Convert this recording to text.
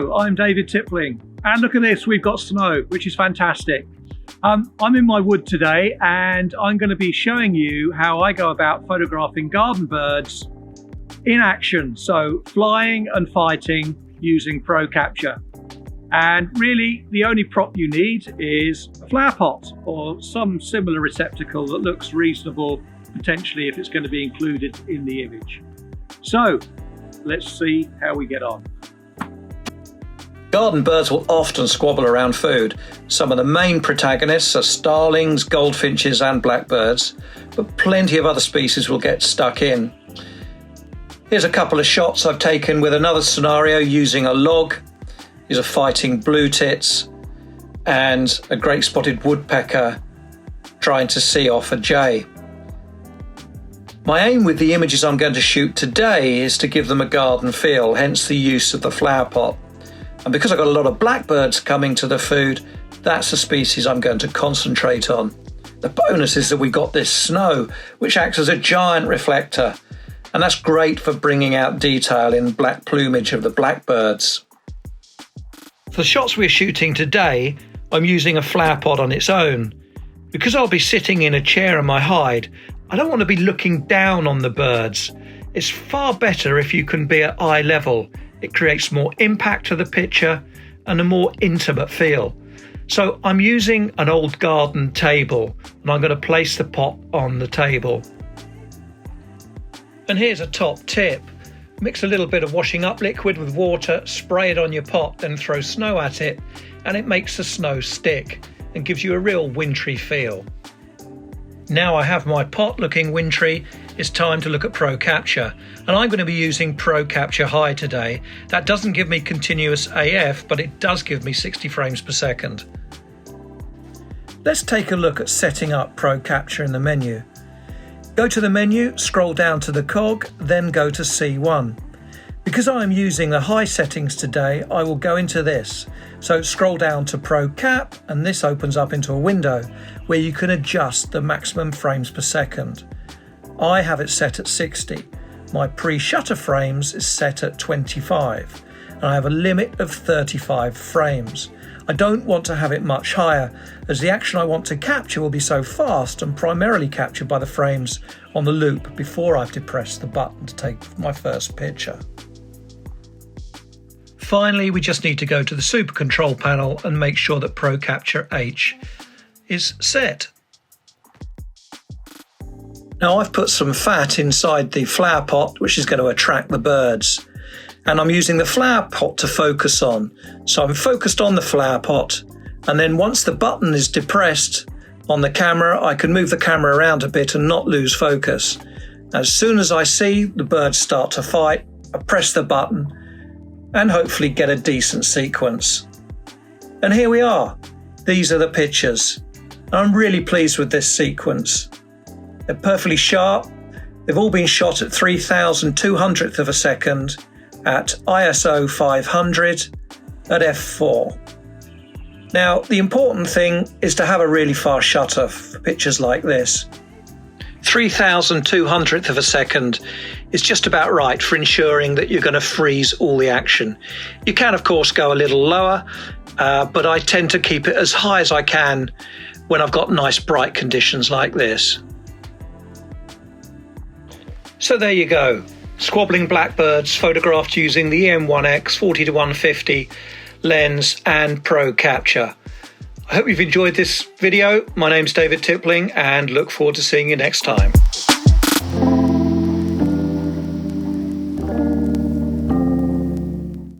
Hello, I'm David Tipling, and look at this, we've got snow, which is fantastic. I'm in my wood today, and I'm going to be showing you how I go about photographing garden birds in action, so flying and fighting using Pro Capture. And really, the only prop you need is a flower pot or some similar receptacle that looks reasonable, potentially, if it's going to be included in the image. So, let's see how we get on. Garden birds will often squabble around food. Some of the main protagonists are starlings, goldfinches and blackbirds, but plenty of other species will get stuck in. Here's a couple of shots I've taken with another scenario using a log. These are fighting blue tits and a great spotted woodpecker trying to see off a jay. My aim with the images I'm going to shoot today is to give them a garden feel, hence the use of the flower pot. And because I've got a lot of blackbirds coming to the food, that's the species I'm going to concentrate on. The bonus is that we've got this snow, which acts as a giant reflector, and that's great for bringing out detail in black plumage of the blackbirds. For the shots we're shooting today, I'm using a flower pot on its own. Because I'll be sitting in a chair in my hide, I don't want to be looking down on the birds. It's far better if you can be at eye level. It creates more impact to the picture and a more intimate feel. So I'm using an old garden table, and I'm going to place the pot on the table. And here's a top tip. Mix a little bit of washing up liquid with water, spray it on your pot, then throw snow at it, and it makes the snow stick and gives you a real wintry feel. Now I have my pot looking wintry, it's time to look at Pro Capture, and I'm going to be using Pro Capture High today. That doesn't give me continuous AF, but it does give me 60 frames per second. Let's take a look at setting up Pro Capture in the menu. Go to the menu, scroll down to the cog, then go to C1. Because I'm using the high settings today, I will go into this. So scroll down to Pro Cap, and this opens up into a window where you can adjust the maximum frames per second. I have it set at 60. My pre-shutter frames is set at 25, and I have a limit of 35 frames. I don't want to have it much higher, as the action I want to capture will be so fast and primarily captured by the frames on the loop before I've depressed the button to take my first picture. Finally, we just need to go to the Super Control panel and make sure that Pro Capture H is set. Now I've put some fat inside the flower pot, which is going to attract the birds. And I'm using the flower pot to focus on. So I'm focused on the flower pot, and then once the button is depressed on the camera, I can move the camera around a bit and not lose focus. As soon as I see the birds start to fight, I press the button and hopefully get a decent sequence. And here we are. These are the pictures. I'm really pleased with this sequence. They're perfectly sharp. They've all been shot at 3,200th of a second at ISO 500 at f4. Now, the important thing is to have a really fast shutter for pictures like this. 3,200th of a second is just about right for ensuring that you're going to freeze all the action. You can, of course, go a little lower, but I tend to keep it as high as I can when I've got nice bright conditions like this. So there you go. Squabbling blackbirds photographed using the EM1X 40-150 lens and Pro Capture. I hope you've enjoyed this video. My name's David Tipling, and look forward to seeing you next time.